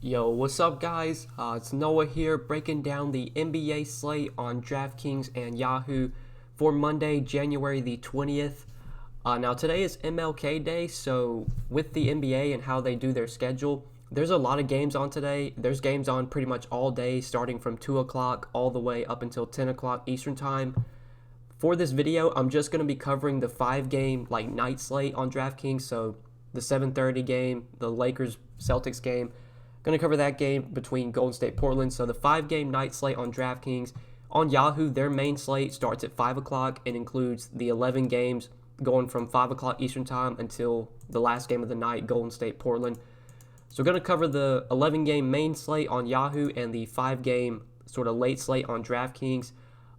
Yo, what's up, guys? It's Noah here, breaking down the NBA slate on Draftkings and Yahoo for Monday, January the 20th. Now, today is MLK Day, so with the NBA and how they do their schedule, there's a lot of games on today. There's games on pretty much all day, starting from 2 o'clock all the way up until 10 o'clock Eastern Time. For this video, I'm just going to be covering the 5-game night slate on DraftKings, so the 7:30 game, the Lakers-Celtics game. Going to cover that game between Golden State Portland. So the 5-game night slate on DraftKings. On Yahoo, their main slate starts at 5 o'clock and includes the 11 games going from 5 o'clock Eastern Time until the last game of the night, Golden State Portland. So we're going to cover the 11-game main slate on Yahoo and the 5-game sort of late slate on DraftKings.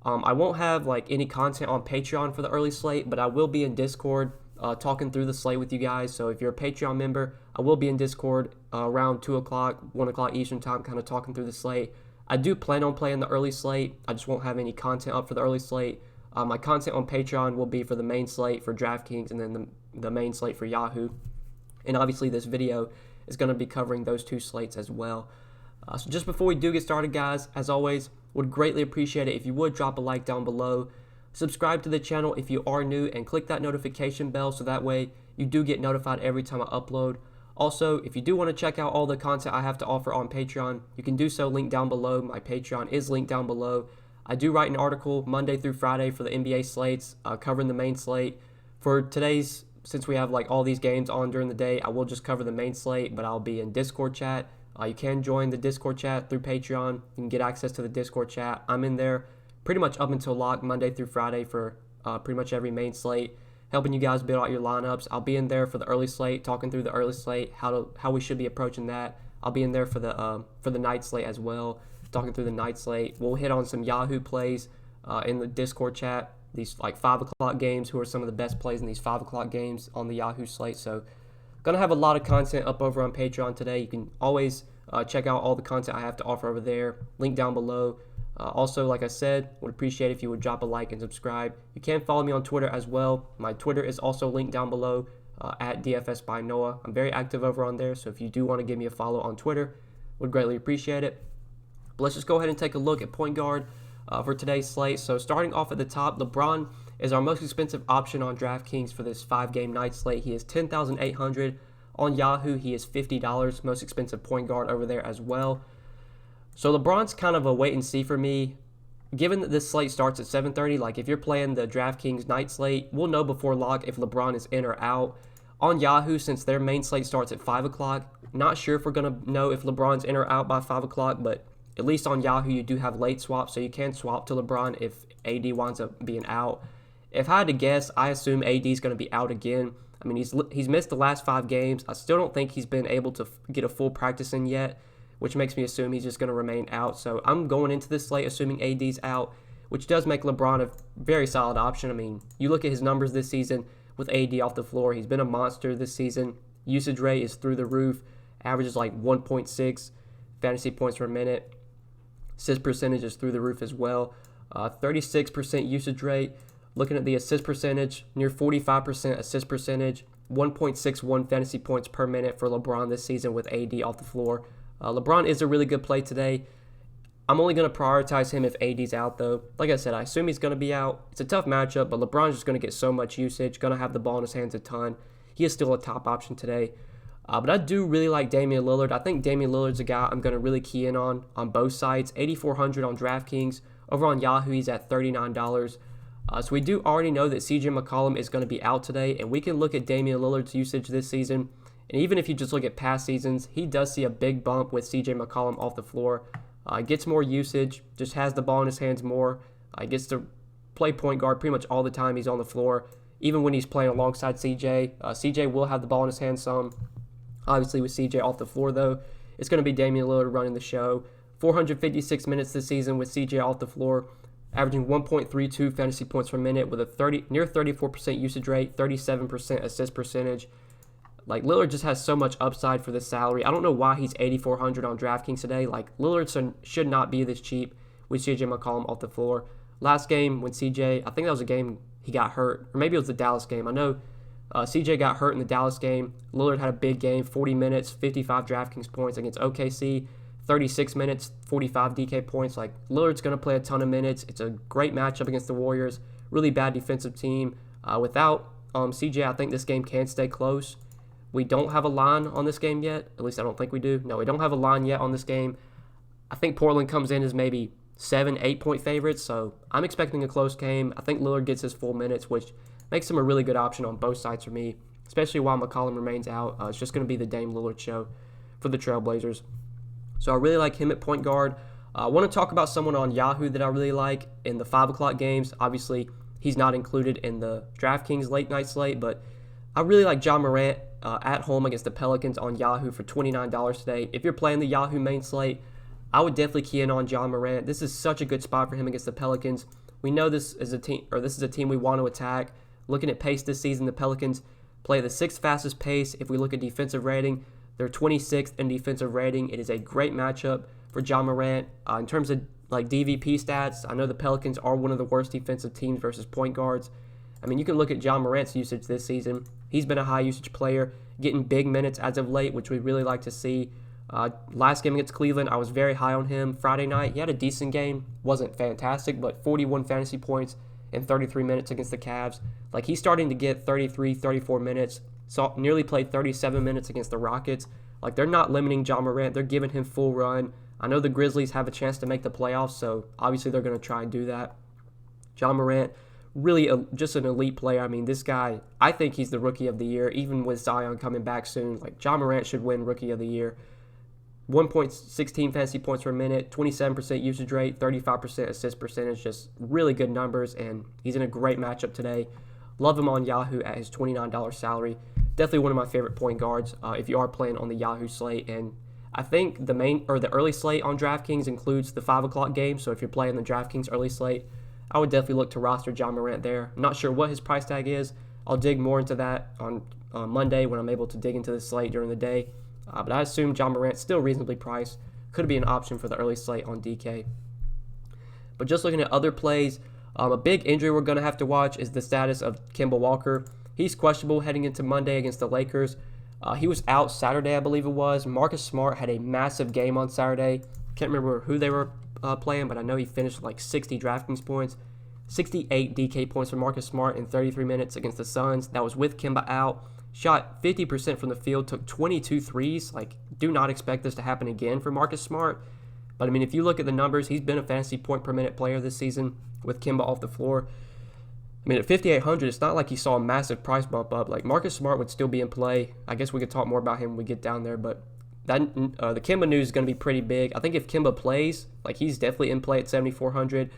I won't have any content on Patreon for the early slate, but I will be in Discord talking through the slate with you guys. So if you're a Patreon member, I will be in Discord around 2 o'clock, 1 o'clock Eastern Time, kind of talking through the slate. I do plan on playing the early slate. I just won't have any content up for the early slate. My content on Patreon will be for the main slate for DraftKings and then the main slate for Yahoo. And obviously this video is going to be covering those two slates as well. So just before we do get started, guys, as always, would greatly appreciate it if you would drop a like down below. Subscribe to the channel if you are new and click that notification bell so that way you do get notified every time I upload. Also, if you do want to check out all the content I have to offer on Patreon, you can do so, link down below. My Patreon is linked down below. I do write an article Monday through Friday for the NBA slates, covering the main slate. For today's, since we have all these games on during the day, I will just cover the main slate, but I'll be in Discord chat. You can join the Discord chat through Patreon. You can get access to the Discord chat. I'm in there pretty much up until lock Monday through Friday for pretty much every main slate, helping you guys build out your lineups. I'll be in there for the early slate, talking through the early slate, how we should be approaching that. I'll be in there for the night slate as well, talking through the night slate. We'll hit on some Yahoo plays in the Discord chat. These 5 o'clock games, who are some of the best plays in these 5 o'clock games on the Yahoo slate. So gonna have a lot of content up over on Patreon today. You can always check out all the content I have to offer over there. Link down below. Also, like I said, would appreciate if you would drop a like and subscribe. You can follow me on Twitter as well. My Twitter is also linked down below at DFS by Noah. I'm very active over on there, so if you do want to give me a follow on Twitter, would greatly appreciate it. But let's just go ahead and take a look at point guard for today's slate. So starting off at the top, LeBron is our most expensive option on DraftKings for this 5-game night slate. He is $10,800. On Yahoo, he is $50, most expensive point guard over there as well. So LeBron's kind of a wait and see for me. Given that this slate starts at 7:30, if you're playing the DraftKings night slate, we'll know before lock if LeBron is in or out. On Yahoo, since their main slate starts at 5 o'clock, not sure if we're going to know if LeBron's in or out by 5 o'clock, but at least on Yahoo, you do have late swaps, so you can swap to LeBron if AD winds up being out. If I had to guess, I assume AD is going to be out again. I mean, he's missed the last 5 games. I still don't think he's been able to get a full practice in yet, which makes me assume he's just going to remain out. So I'm going into this slate assuming AD's out, which does make LeBron a very solid option. I mean, you look at his numbers this season with AD off the floor. He's been a monster this season. Usage rate is through the roof. Averages 1.6 fantasy points per minute. Assist percentage is through the roof as well. 36% usage rate. Looking at the assist percentage, near 45% assist percentage. 1.61 fantasy points per minute for LeBron this season with AD off the floor. LeBron is a really good play today. I'm only going to prioritize him if AD's out, though. Like I said, I assume he's going to be out. It's a tough matchup, but LeBron's just going to get so much usage, going to have the ball in his hands a ton. He is still a top option today. But I do really like Damian Lillard. I think Damian Lillard's a guy I'm going to really key in on both sides. $8,400 on DraftKings. Over on Yahoo, he's at $39. So we do already know that CJ McCollum is going to be out today, and we can look at Damian Lillard's usage this season. And even if you just look at past seasons, he does see a big bump with CJ McCollum off the floor. Gets more usage, just has the ball in his hands more. Gets to play point guard pretty much all the time he's on the floor. Even when he's playing alongside CJ, CJ will have the ball in his hands some. Obviously with CJ off the floor though, it's going to be Damian Lillard running the show. 456 minutes this season with CJ off the floor, averaging 1.32 fantasy points per minute with a near 34% usage rate, 37% assist percentage. Lillard just has so much upside for this salary. I don't know why he's $8,400 on DraftKings today. Lillard should not be this cheap with CJ McCollum off the floor. Last game when CJ, I think that was a game he got hurt, or maybe it was the Dallas game. I know CJ got hurt in the Dallas game. Lillard had a big game, 40 minutes, 55 DraftKings points against OKC, 36 minutes, 45 DK points. Like, Lillard's going to play a ton of minutes. It's a great matchup against the Warriors. Really bad defensive team. Without CJ, I think this game can stay close. We don't have a line on this game yet. At least I don't think we do. No, we don't have a line yet on this game. I think Portland comes in as maybe 7-8 point favorites, so I'm expecting a close game. I think Lillard gets his full minutes, which makes him a really good option on both sides for me, especially while McCollum remains out. It's just going to be the Dame Lillard show for the Trailblazers. So I really like him at point guard. I want to talk about someone on Yahoo that I really like in the 5 o'clock games. Obviously, he's not included in the DraftKings late night slate, but I really like Ja Morant at home against the Pelicans on Yahoo for $29 today. If you're playing the Yahoo main slate, I would definitely key in on Ja Morant. This is such a good spot for him against the Pelicans. We know this is a team we want to attack. Looking at pace this season, the Pelicans play the 6th fastest pace. If we look at defensive rating, they're 26th in defensive rating. It is a great matchup for Ja Morant. In terms of like DVP stats, I know the Pelicans are one of the worst defensive teams versus point guards. I mean, you can look at Ja Morant's usage this season. He's been a high usage player, getting big minutes as of late, which we really like to see. Last game against Cleveland, I was very high on him. Friday night, he had a decent game. Wasn't fantastic, but 41 fantasy points in 33 minutes against the Cavs. Like, he's starting to get 33, 34 minutes. Nearly played 37 minutes against the Rockets. Like, they're not limiting Ja Morant. They're giving him full run. I know the Grizzlies have a chance to make the playoffs, so obviously they're going to try and do that. Ja Morant, really just an elite player. I mean, this guy, I think he's the Rookie of the Year, even with Zion coming back soon. Like, Ja Morant should win Rookie of the Year. 1.16 fantasy points per minute, 27% usage rate, 35% assist percentage, just really good numbers, and he's in a great matchup today. Love him on Yahoo at his $29 salary. Definitely one of my favorite point guards if you are playing on the Yahoo slate. And I think the early slate on DraftKings includes the 5 o'clock game, so if you're playing the DraftKings early slate, I would definitely look to roster Ja Morant there. I'm not sure what his price tag is. I'll dig more into that on Monday when I'm able to dig into the slate during the day. But I assume Ja Morant's still reasonably priced. Could be an option for the early slate on DK. But just looking at other plays, a big injury we're going to have to watch is the status of Kemba Walker. He's questionable heading into Monday against the Lakers. He was out Saturday, I believe it was. Marcus Smart had a massive game on Saturday. Can't remember who they were playing, but I know he finished like 60 DraftKings points. 68 DK points for Marcus Smart in 33 minutes against the Suns. That was with Kemba out. Shot 50% from the field, took 22 threes. Like, do not expect this to happen again for Marcus Smart. But, I mean, if you look at the numbers, he's been a fantasy point per minute player this season with Kemba off the floor. I mean, at 5,800, it's not like he saw a massive price bump up. Like, Marcus Smart would still be in play. I guess we could talk more about him when we get down there. But that the Kemba news is going to be pretty big. I think if Kemba plays, like, he's definitely in play at 7,400.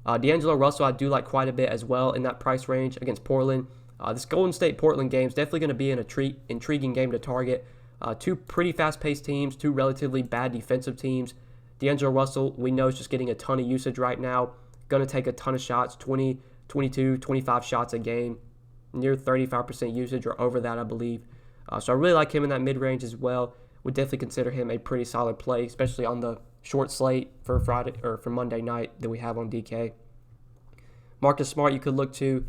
D'Angelo Russell, I do like quite a bit as well in that price range against Portland. This Golden State-Portland game is definitely going to be an intriguing game to target. Two pretty fast-paced teams, two relatively bad defensive teams. D'Angelo Russell, we know, is just getting a ton of usage right now. Going to take a ton of shots, 20, 22, 25 shots a game. Near 35% usage or over that, I believe. So I really like him in that mid-range as well. Would definitely consider him a pretty solid play, especially on the short slate for Friday or for Monday night that we have on DK. Marcus Smart, you could look to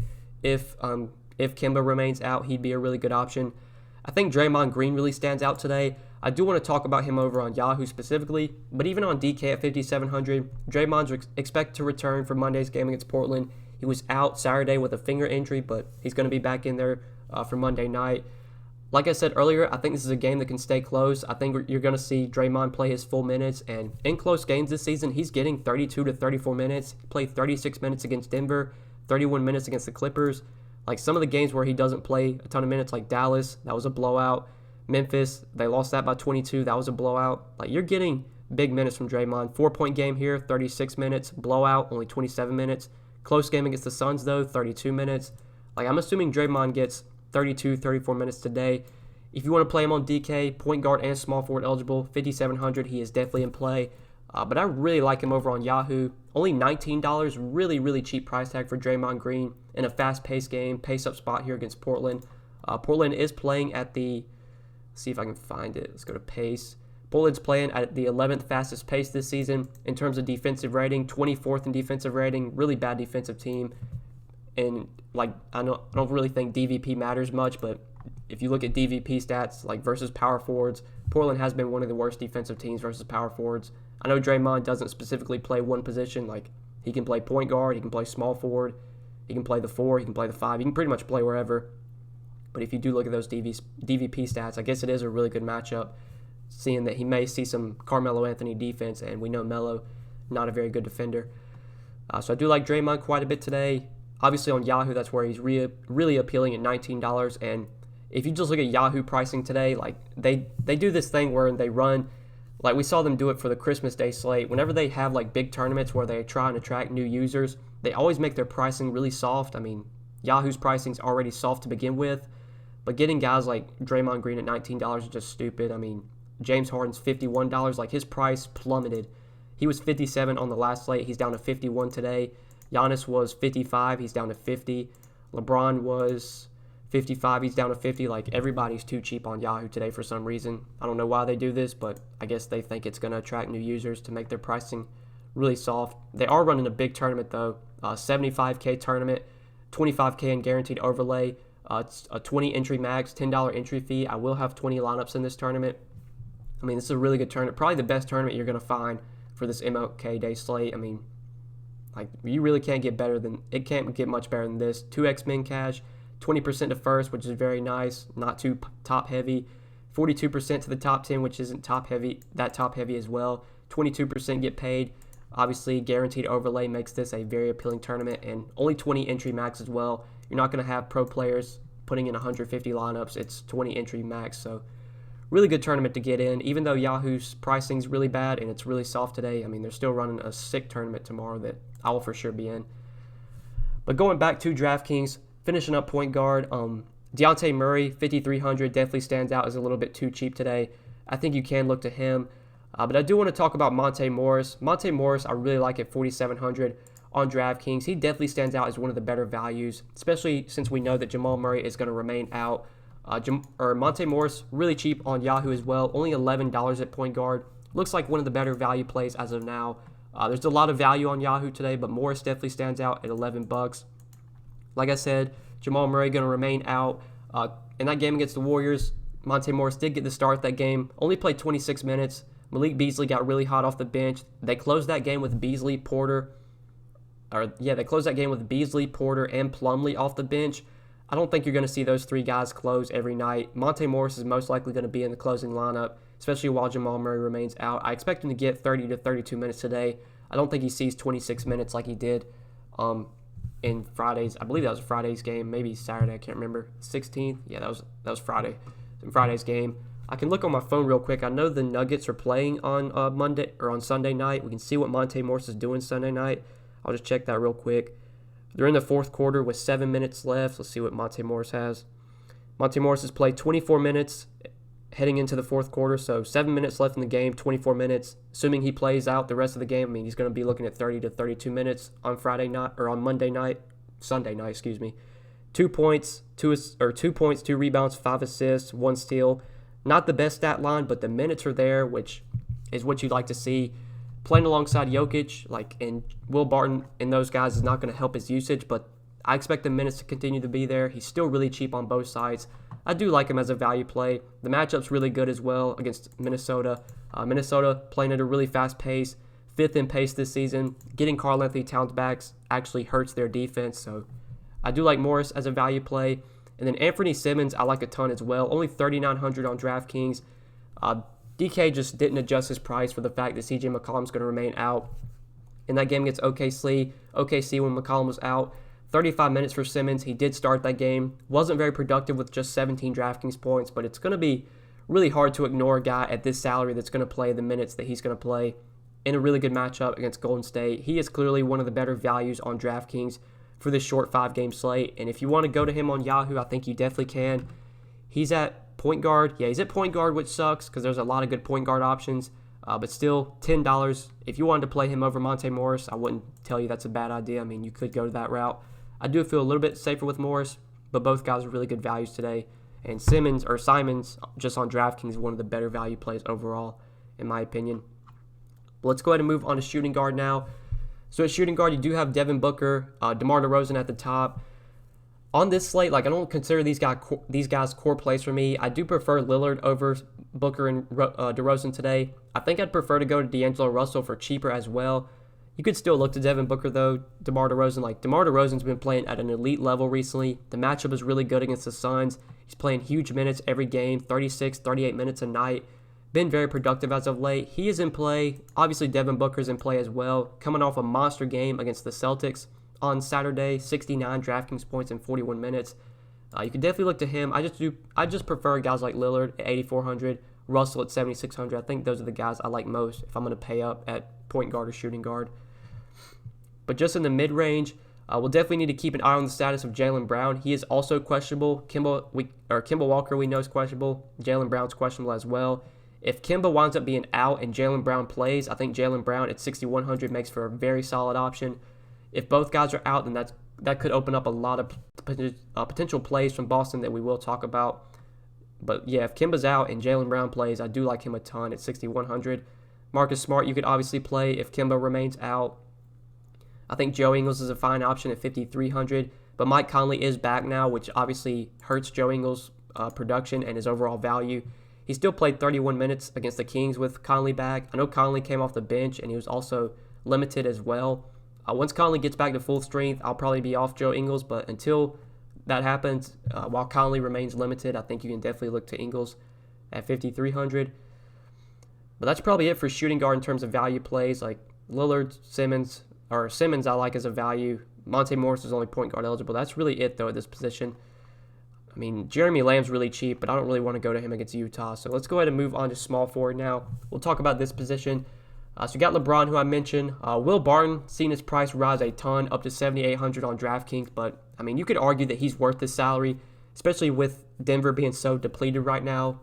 if Kemba remains out, he'd be a really good option. I think Draymond Green really stands out today. I do want to talk about him over on Yahoo specifically, but even on DK at 5,700, Draymond's expected to return for Monday's game against Portland. He was out Saturday with a finger injury, but he's going to be back in there for Monday night. Like I said earlier, I think this is a game that can stay close. I think you're going to see Draymond play his full minutes, and in close games this season, he's getting 32 to 34 minutes. He played 36 minutes against Denver, 31 minutes against the Clippers. Like, some of the games where he doesn't play a ton of minutes, like Dallas, that was a blowout. Memphis, they lost that by 22, that was a blowout. Like, you're getting big minutes from Draymond. 4-point game here, 36 minutes. Blowout, only 27 minutes. Close game against the Suns, though, 32 minutes. Like, I'm assuming Draymond gets 32, 34 minutes today. If you want to play him on DK, point guard and small forward eligible, 5,700, he is definitely in play. But I really like him over on Yahoo. Only $19, really, really cheap price tag for Draymond Green in a fast-paced game, pace-up spot here against Portland. Portland is playing at the, let's see if I can find it. Let's go to pace. Portland's playing at the 11th fastest pace this season in terms of defensive rating, 24th in defensive rating, really bad defensive team. And like I don't really think DVP matters much, but if you look at DVP stats like versus power forwards, Portland has been one of the worst defensive teams versus power forwards. I know Draymond doesn't specifically play one position. Like he can play point guard, he can play small forward, he can play the 4, he can play the 5. He can pretty much play wherever. But if you do look at those DVP stats, I guess it is a really good matchup, seeing that he may see some Carmelo Anthony defense, and we know Melo, not a very good defender. So I do like Draymond quite a bit today. Obviously on Yahoo, that's where he's really appealing at $19. And if you just look at Yahoo pricing today, like they do this thing where they run, like we saw them do it for the Christmas Day slate. Whenever they have like big tournaments where they try and attract new users, they always make their pricing really soft. I mean, Yahoo's pricing's already soft to begin with, but getting guys like Draymond Green at $19 is just stupid. I mean, James Harden's $51. Like his price plummeted. He was 57 on the last slate. He's down to 51 today. Giannis was 55. He's down to 50. LeBron was 55. He's down to 50. Like everybody's too cheap on Yahoo today for some reason. I don't know why they do this, but I guess they think it's going to attract new users to make their pricing really soft. They are running a big tournament though. 75K tournament, 25K in guaranteed overlay. It's a 20 entry max, $10 entry fee. I will have 20 lineups in this tournament. I mean, this is a really good tournament. Probably the best tournament you're going to find for this MLK Day slate. I mean, like you really can't get much better than this. 2x min cash, 20% to first, which is very nice, not too top heavy. 42% to the top 10, which isn't top heavy as well. 22% get paid. Obviously, guaranteed overlay makes this a very appealing tournament, and only 20 entry max as well. You're not going to have pro players putting in 150 lineups. It's 20 entry max, so really good tournament to get in. Even though Yahoo's pricing is really bad and it's really soft today, I mean, they're still running a sick tournament tomorrow that I will for sure be in. But going back to DraftKings, finishing up point guard, Dejounte Murray, 5,300, definitely stands out as a little bit too cheap today. I think you can look to him. But I do want to talk about Monta Morris. Monta Morris, I really like at 4,700 on DraftKings. He definitely stands out as one of the better values, especially since we know that Jamal Murray is going to remain out. Monta Morris, really cheap on Yahoo as well, only $11 at point guard. Looks like one of the better value plays as of now. There's a lot of value on Yahoo today, but Morris definitely stands out at $11. Like I said, Jamal Murray going to remain out. In that game against the Warriors, Monta Morris did get the start that game, only played 26 minutes. Malik Beasley got really hot off the bench. They closed that game with Beasley, Porter, and Plumlee off the bench. I don't think you're going to see those three guys close every night. Monta Morris is most likely going to be in the closing lineup, especially while Jamal Murray remains out. I expect him to get 30 to 32 minutes today. I don't think he sees 26 minutes like he did in Friday's. I believe that was Friday's game, maybe Saturday. I can't remember. 16th. Yeah, that was Friday. In Friday's game. I can look on my phone real quick. I know the Nuggets are playing on Monday or on Sunday night. We can see what Monta Morris is doing Sunday night. I'll just check that real quick. They're in the fourth quarter with 7 minutes left. Let's see what Monta Morris has. Monta Morris has played 24 minutes heading into the fourth quarter, so 7 minutes left in the game, 24 minutes. Assuming he plays out the rest of the game, I mean, he's going to be looking at 30 to 32 minutes on Sunday night. 2 points, 2 rebounds, 5 assists, 1 steal. Not the best stat line, but the minutes are there, which is what you'd like to see. Playing alongside Jokic, and Will Barton and those guys is not going to help his usage, but I expect the minutes to continue to be there. He's still really cheap on both sides. I do like him as a value play. The matchup's really good as well against Minnesota. Minnesota playing at a really fast pace, 5th in pace this season. Getting Karl-Anthony Towns back actually hurts their defense, so I do like Morris as a value play. And then Anthony Simmons, I like a ton as well. Only 3,900 on DraftKings. DK just didn't adjust his price for the fact that CJ McCollum's going to remain out. In that game against OKC when McCollum was out, 35 minutes for Simmons. He did start that game. Wasn't very productive with just 17 DraftKings points, but it's going to be really hard to ignore a guy at this salary that's going to play the minutes that he's going to play in a really good matchup against Golden State. He is clearly one of the better values on DraftKings for this short 5-game slate. And if you want to go to him on Yahoo, I think you definitely can. He's at point guard. Yeah, he's at point guard, which sucks because there's a lot of good point guard options. But still, $10. If you wanted to play him over Monta Morris, I wouldn't tell you that's a bad idea. I mean, you could go that route. I do feel a little bit safer with Morris, but both guys are really good values today. And Simons, just on DraftKings, is one of the better value plays overall, in my opinion. But let's go ahead and move on to shooting guard now. So at shooting guard, you do have Devin Booker, DeMar DeRozan at the top. On this slate, like I don't consider these guys core plays for me. I do prefer Lillard over Booker and DeRozan today. I think I'd prefer to go to D'Angelo Russell for cheaper as well. You could still look to Devin Booker though. DeMar DeRozan, like DeMar DeRozan's been playing at an elite level recently. The matchup is really good against the Suns. He's playing huge minutes every game, 36, 38 minutes a night. Been very productive as of late. He is in play. Obviously, Devin Booker's in play as well. Coming off a monster game against the Celtics on Saturday, 69 DraftKings points in 41 minutes. You can definitely look to him. I just prefer guys like Lillard at 8,400, Russell at 7,600. I think those are the guys I like most if I'm going to pay up at point guard or shooting guard. But just in the mid-range, we'll definitely need to keep an eye on the status of Jaylen Brown. He is also questionable. Kemba Walker we know is questionable. Jaylen Brown's questionable as well. If Kemba winds up being out and Jaylen Brown plays, I think Jaylen Brown at 6,100 makes for a very solid option. If both guys are out, then that could open up a lot of potential plays from Boston that we will talk about. But yeah, if Kemba's out and Jaylen Brown plays, I do like him a ton at 6,100. Marcus Smart, you could obviously play if Kemba remains out. I think Joe Ingles is a fine option at 5,300. But Mike Conley is back now, which obviously hurts Joe Ingles' production and his overall value. He still played 31 minutes against the Kings with Conley back. I know Conley came off the bench and he was also limited as well. Once Conley gets back to full strength, I'll probably be off Joe Ingles. But until that happens, while Conley remains limited, I think you can definitely look to Ingles at 5,300. But that's probably it for shooting guard in terms of value plays. Like Lillard, Simmons I like as a value. Monta Morris is only point guard eligible. That's really it, though, at this position. I mean, Jeremy Lamb's really cheap, but I don't really want to go to him against Utah. So let's go ahead and move on to small forward now. We'll talk about this position. So you got LeBron, who I mentioned. Will Barton, seen his price rise a ton, up to 7,800 on DraftKings. But, I mean, you could argue that he's worth this salary, especially with Denver being so depleted right now.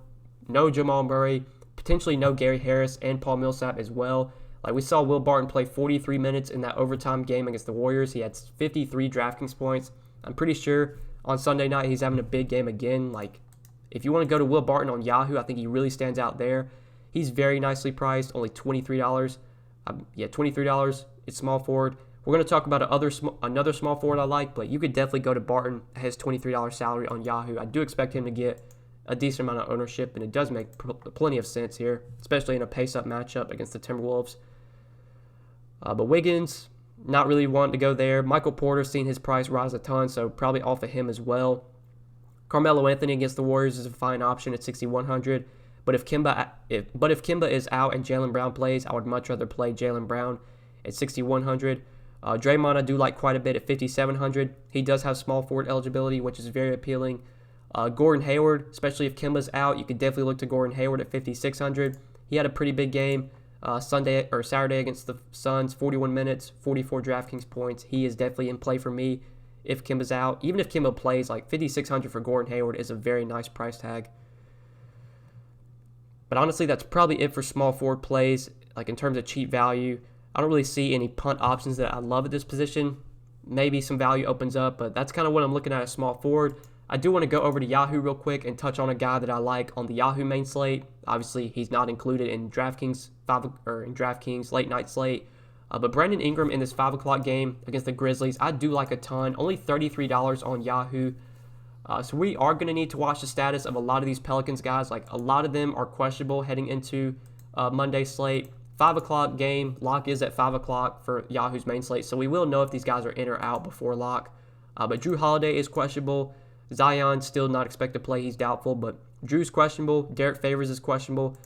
No Jamal Murray, potentially no Gary Harris and Paul Millsap as well. Like, we saw Will Barton play 43 minutes in that overtime game against the Warriors. He had 53 DraftKings points. I'm pretty sure on Sunday night he's having a big game again. Like, if you want to go to Will Barton on Yahoo, I think he really stands out there. He's very nicely priced, only $23. $23. It's small forward. We're going to talk about another small forward I like, but you could definitely go to Barton at his $23 salary on Yahoo. I do expect him to get a decent amount of ownership, and it does make plenty of sense here, especially in a pace-up matchup against the Timberwolves. But Wiggins, not really wanting to go there. Michael Porter, seen his price rise a ton, so probably off of him as well. Carmelo Anthony against the Warriors is a fine option at 6,100. But if Kemba is out and Jaylen Brown plays, I would much rather play Jaylen Brown at 6,100. Draymond I do like quite a bit at 5,700. He does have small forward eligibility, which is very appealing. Gordon Hayward, especially if Kemba's out, you could definitely look to Gordon Hayward at 5,600. He had a pretty big game Saturday against the Suns, 41 minutes, 44 DraftKings points. He is definitely in play for me if Kemba's out. Even if Kemba plays, like 5,600 for Gordon Hayward is a very nice price tag. But honestly, that's probably it for small forward plays. Like in terms of cheap value, I don't really see any punt options that I love at this position. Maybe some value opens up, but that's kind of what I'm looking at small forward. I do want to go over to Yahoo real quick and touch on a guy that I like on the Yahoo main slate. Obviously, he's not included in DraftKings late night slate. But Brandon Ingram in this 5 o'clock game against the Grizzlies, I do like a ton. Only $33 on Yahoo. So we are going to need to watch the status of a lot of these Pelicans guys. Like a lot of them are questionable heading into Monday slate. 5 o'clock game, lock is at 5 o'clock for Yahoo's main slate. So we will know if these guys are in or out before lock. But Drew Holiday is questionable. Zion still not expected to play. He's doubtful, but Drew's questionable. Derek Favors is questionable.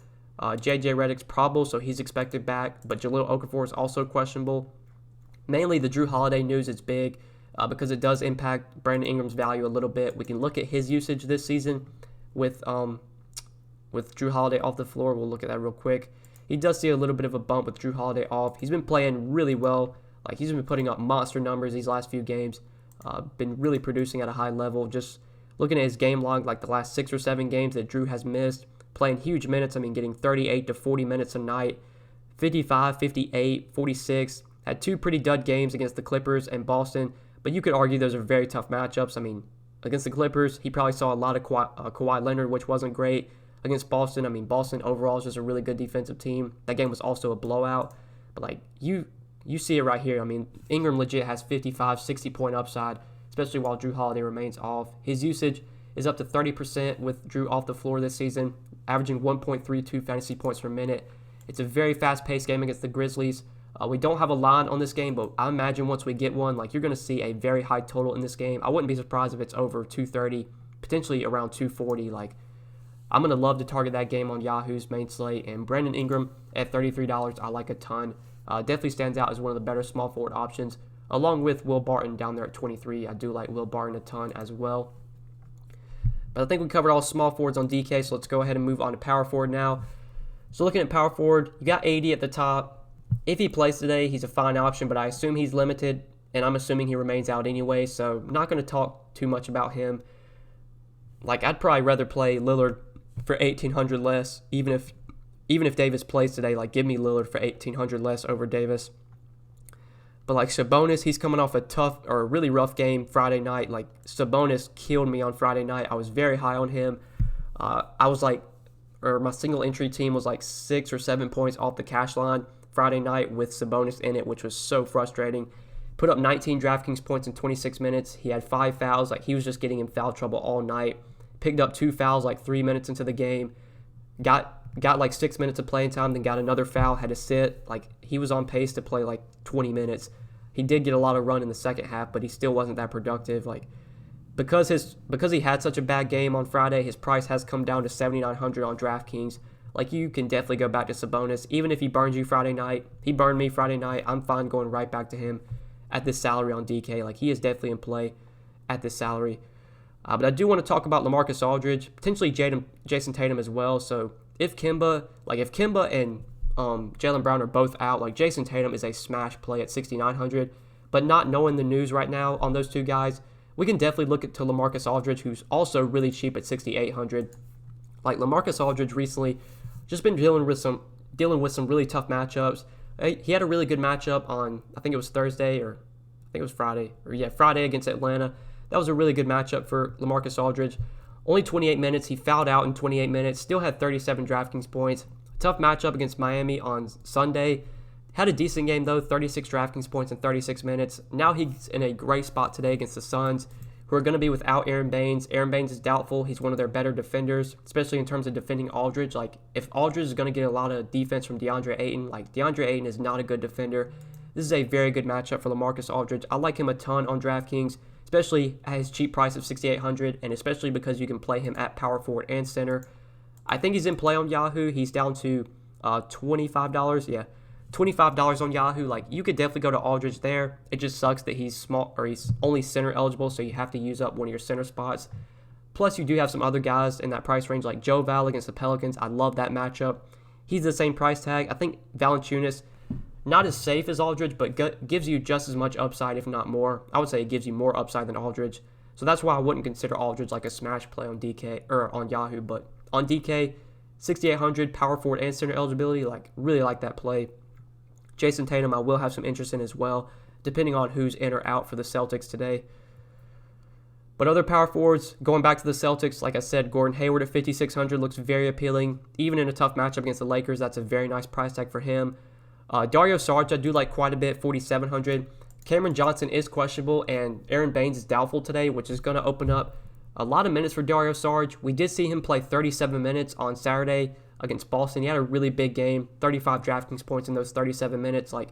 J.J. Redick's probable, so he's expected back. But Jahlil Okafor is also questionable. Mainly the Drew Holiday news is big because it does impact Brandon Ingram's value a little bit. We can look at his usage this season with Drew Holiday off the floor. We'll look at that real quick. He does see a little bit of a bump with Drew Holiday off. He's been playing really well. Like he's been putting up monster numbers these last few games. Been really producing at a high level. Just looking at his game log, like the last 6 or 7 games that Drew has missed, playing huge minutes. I mean, getting 38 to 40 minutes a night, 55, 58, 46. Had 2 pretty dud games against the Clippers and Boston, but you could argue those are very tough matchups. I mean, against the Clippers, he probably saw a lot of Kawhi Leonard, which wasn't great. Against Boston, I mean, Boston overall is just a really good defensive team. That game was also a blowout. But, like, you see it right here. I mean, Ingram legit has 55, 60-point upside, especially while Drew Holiday remains off. His usage is up to 30% with Drew off the floor this season, averaging 1.32 fantasy points per minute. It's a very fast-paced game against the Grizzlies. We don't have a line on this game, but I imagine once we get one, like, you're going to see a very high total in this game. I wouldn't be surprised if it's over 230, potentially around 240. Like, I'm going to love to target that game on Yahoo's main slate, and Brandon Ingram at $33 I like a ton. Definitely stands out as one of the better small forward options, along with Will Barton down there at 23. I do like Will Barton a ton as well. But I think we covered all small forwards on DK, so let's go ahead and move on to power forward now. So looking at power forward, you got 80 at the top. If he plays today, he's a fine option, but I assume he's limited, and I'm assuming he remains out anyway, so I'm not going to talk too much about him. Like, I'd probably rather play Lillard for $1,800 less, even if Davis plays today. Like, give me Lillard for $1,800 less over Davis. But like Sabonis, he's coming off a tough or a really rough game Friday night. Like, Sabonis killed me on Friday night. I was very high on him. My single entry team was like 6 or 7 points off the cash line Friday night with Sabonis in it, which was so frustrating. Put up 19 Draftkings points in 26 minutes. He had 5 fouls. Like, he was just getting in foul trouble all night. Picked up 2 fouls like 3 minutes into the game. Got like 6 minutes of playing time, then got another foul, had to sit. Like, he was on pace to play like 20 minutes. He did get a lot of run in the second half, but he still wasn't that productive. Like, because he had such a bad game on Friday, his price has come down to $7,900 on DraftKings. Like, you can definitely go back to Sabonis. Even if he burns you Friday night, he burned me Friday night, I'm fine going right back to him at this salary on DK. Like, he is definitely in play at this salary. But I do want to talk about LaMarcus Aldridge, potentially Jason Tatum as well. So if Kemba and Jaylen Brown are both out, like, Jason Tatum is a smash play at $6,900. But not knowing the news right now on those two guys, we can definitely look to LaMarcus Aldridge, who's also really cheap at $6,800. Like, LaMarcus Aldridge recently just been dealing with some really tough matchups. He had a really good matchup on, I think it was Thursday, or I think it was Friday. Friday against Atlanta. That was a really good matchup for LaMarcus Aldridge. Only 28 minutes. He fouled out in 28 minutes. Still had 37 DraftKings points. Tough matchup against Miami on Sunday. Had a decent game, though. 36 DraftKings points in 36 minutes. Now he's in a great spot today against the Suns, who are going to be without Aaron Baines. Aaron Baines is doubtful. He's one of their better defenders, especially in terms of defending Aldridge. Like, if Aldridge is going to get a lot of defense from DeAndre Ayton, like, DeAndre Ayton is not a good defender. This is a very good matchup for LaMarcus Aldridge. I like him a ton on DraftKings, especially at his cheap price of $6,800, and especially because you can play him at power forward and center. I think he's in play on Yahoo. He's down to $25. Yeah, $25 on Yahoo. Like, you could definitely go to Aldridge there. It just sucks that he's small, or he's only center eligible, so you have to use up one of your center spots. Plus, you do have some other guys in that price range, like Joe Val against the Pelicans. I love that matchup. He's the same price tag. I think Valanciunas, not as safe as Aldridge, but gives you just as much upside, if not more. I would say it gives you more upside than Aldridge. So that's why I wouldn't consider Aldridge like a smash play on DK or on Yahoo. But on DK, 6,800 power forward and center eligibility, like, really like that play. Jason Tatum, I will have some interest in as well, depending on who's in or out for the Celtics today. But other power forwards, going back to the Celtics, like I said, Gordon Hayward at 5,600 looks very appealing. Even in a tough matchup against the Lakers, that's a very nice price tag for him. Dario Saric, I do like quite a bit, 4,700. Cameron Johnson is questionable, and Aaron Baines is doubtful today, which is going to open up a lot of minutes for Dario Saric. We did see him play 37 minutes on Saturday against Boston. He had a really big game, 35 DraftKings points in those 37 minutes. Like,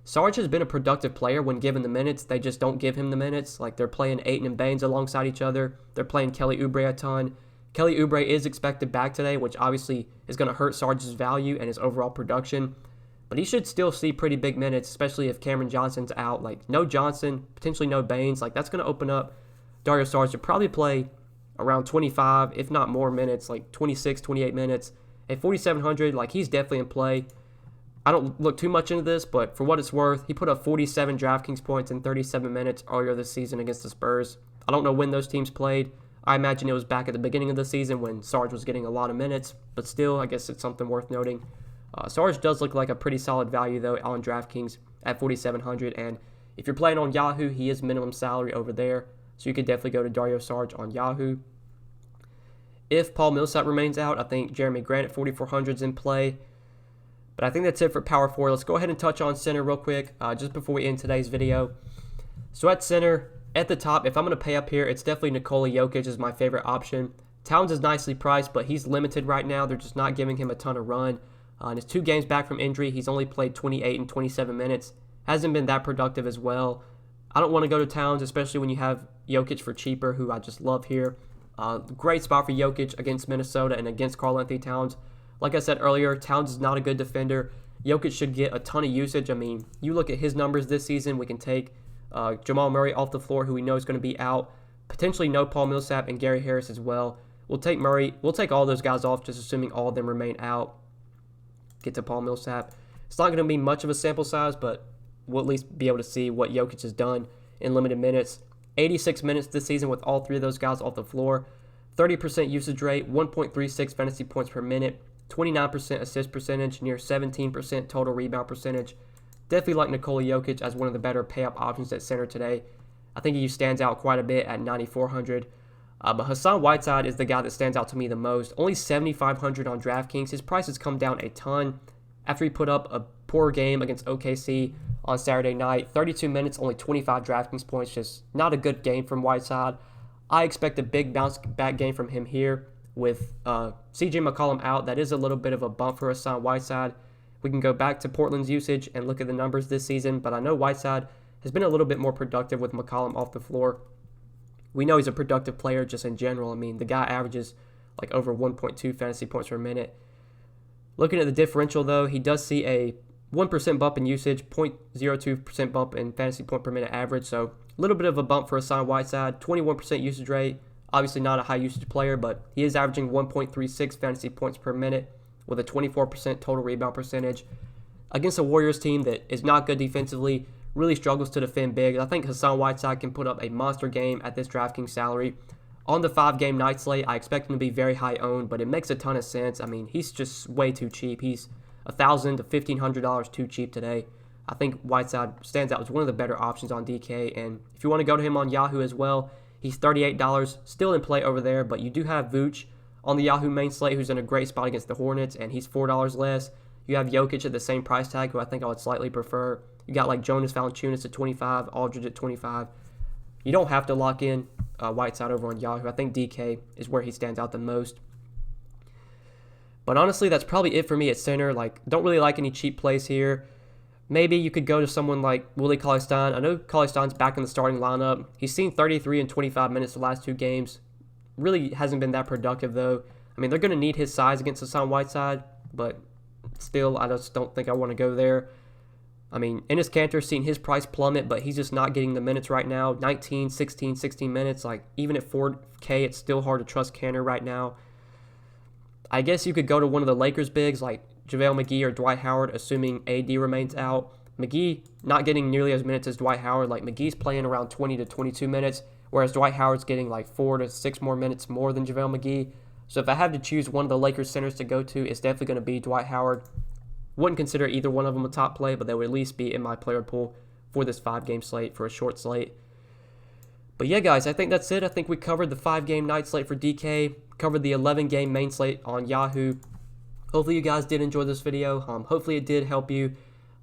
Saric has been a productive player when given the minutes. They just don't give him the minutes. Like, they're playing Ayton and Baines alongside each other. They're playing Kelly Oubre a ton. Kelly Oubre is expected back today, which obviously is going to hurt Sarge's value and his overall production. But he should still see pretty big minutes, especially if Cameron Johnson's out. Like, no Johnson, potentially no Baines. Like, that's going to open up Dario Saric to probably play around 25, if not more minutes, like 26, 28 minutes. At 4,700, like, he's definitely in play. I don't look too much into this, but for what it's worth, he put up 47 DraftKings points in 37 minutes earlier this season against the Spurs. I don't know when those teams played. I imagine it was back at the beginning of the season when Sarge was getting a lot of minutes, but still, I guess it's something worth noting. Sarge does look like a pretty solid value, though, on DraftKings at 4,700, and if you're playing on Yahoo, he is minimum salary over there, so you could definitely go to Dario Saric on Yahoo. If Paul Millsap remains out, I think Jeremy Grant at 4,400 is in play. But I think that's it for power forward. Let's go ahead and touch on center real quick just before we end today's video. So at center, at the top, if I'm going to pay up here, it's definitely Nikola Jokic is my favorite option. Towns is nicely priced, but he's limited right now. They're just not giving him a ton of run. In his 2 games back from injury, he's only played 28 and 27 minutes. Hasn't been that productive as well. I don't want to go to Towns, especially when you have Jokic for cheaper, who I just love here. Great spot for Jokic against Minnesota and against Karl-Anthony Towns. Like I said earlier, Towns is not a good defender. Jokic should get a ton of usage. I mean, you look at his numbers this season, we can take Jamal Murray off the floor, who we know is going to be out. Potentially no Paul Millsap and Gary Harris as well. We'll take Murray. We'll take all those guys off, just assuming all of them remain out. Get to Paul Millsap. It's not going to be much of a sample size, but we'll at least be able to see what Jokic has done in limited minutes. 86 minutes this season with all 3 of those guys off the floor. 30% usage rate, 1.36 fantasy points per minute, 29% assist percentage, near 17% total rebound percentage. Definitely like Nikola Jokic as one of the better pay-up options at center today. I think he stands out quite a bit at 9,400. But Hassan Whiteside is the guy that stands out to me the most. Only 7,500 on DraftKings. His price has come down a ton after he put up a poor game against OKC on Saturday night. 32 minutes, only 25 DraftKings points. Just not a good game from Whiteside. I expect a big bounce-back game from him here with C.J. McCollum out. That is a little bit of a bump for Hassan Whiteside. We can go back to Portland's usage and look at the numbers this season, but I know Whiteside has been a little bit more productive with McCollum off the floor. We know he's a productive player just in general. I mean, the guy averages like over 1.2 fantasy points per minute. Looking at the differential, though, he does see a 1% bump in usage, 0.02% bump in fantasy point per minute average. So a little bit of a bump for Hassan Whiteside. 21% usage rate. Obviously not a high usage player, but he is averaging 1.36 fantasy points per minute with a 24% total rebound percentage. Against a Warriors team that is not good defensively, really struggles to defend big. I think Hassan Whiteside can put up a monster game at this DraftKings salary. On the 5-game night slate, I expect him to be very high owned, but it makes a ton of sense. I mean, he's just way too cheap. He's $1,000 to $1,500 too cheap today. I think Whiteside stands out as one of the better options on DK, and if you want to go to him on Yahoo as well, he's $38, still in play over there, but you do have Vooch on the Yahoo main slate, who's in a great spot against the Hornets, and he's $4 less. You have Jokic at the same price tag, who I think I would slightly prefer. You got like Jonas Valanciunas at 25, Aldridge at 25. You don't have to lock in Whiteside over on Yahoo. I think DK is where he stands out the most. But honestly, that's probably it for me at center. Like, don't really like any cheap plays here. Maybe you could go to someone like Willie Cauley-Stein. I know Cauley-Stein's back in the starting lineup. He's seen 33 and 25 minutes the last 2 games. Really hasn't been that productive, though. I mean, they're going to need his size against Hassan Whiteside, but still, I just don't think I want to go there. I mean, Enes Kanter's seen his price plummet, but he's just not getting the minutes right now. 19, 16, 16 minutes. Like, even at $4K, it's still hard to trust Kanter right now. I guess you could go to one of the Lakers bigs like JaVale McGee or Dwight Howard, assuming AD remains out. McGee not getting nearly as minutes as Dwight Howard. Like, McGee's playing around 20 to 22 minutes, whereas Dwight Howard's getting like 4 to 6 more minutes more than JaVale McGee. So if I had to choose one of the Lakers centers to go to, it's definitely going to be Dwight Howard. Wouldn't consider either one of them a top play, but they would at least be in my player pool for this 5-game slate, for a short slate. But yeah, guys, I think that's it. I think we covered the 5-game night slate for DK, covered the 11-game main slate on Yahoo. Hopefully you guys did enjoy this video. Hopefully it did help you.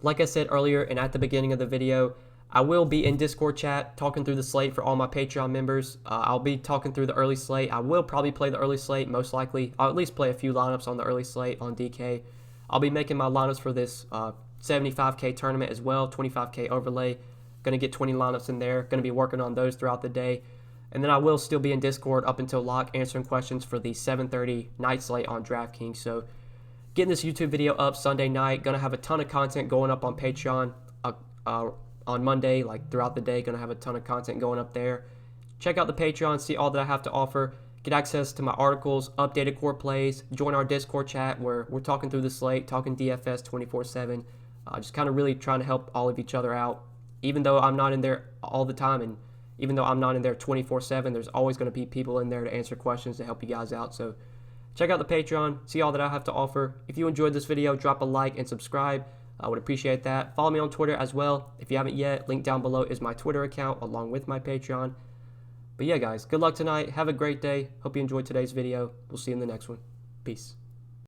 Like I said earlier and at the beginning of the video, I will be in Discord chat talking through the slate for all my Patreon members. I'll be talking through the early slate. I will probably play the early slate, most likely. I'll at least play a few lineups on the early slate on DK. I'll be making my lineups for this 75K tournament as well, 25K overlay. Going to get 20 lineups in there. Going to be working on those throughout the day. And then I will still be in Discord up until lock, answering questions for the 7:30 night slate on DraftKings. So getting this YouTube video up Sunday night. Going to have a ton of content going up on Patreon on Monday, like throughout the day. Going to have a ton of content going up there. Check out the Patreon, see all that I have to offer. Get access to my articles, updated core plays, join our Discord chat where we're talking through the slate, talking DFS 24/7, just kind of really trying to help all of each other out. Even though I'm not in there all the time, and even though I'm not in there 24/7, there's always going to be people in there to answer questions to help you guys out. So check out the Patreon, see all that I have to offer. If you enjoyed this video, drop a like and subscribe. I would appreciate that. Follow me on Twitter as well. If you haven't yet, link down below is my Twitter account along with my Patreon. But yeah, guys, good luck tonight. Have a great day. Hope you enjoyed today's video. We'll see you in the next one. Peace.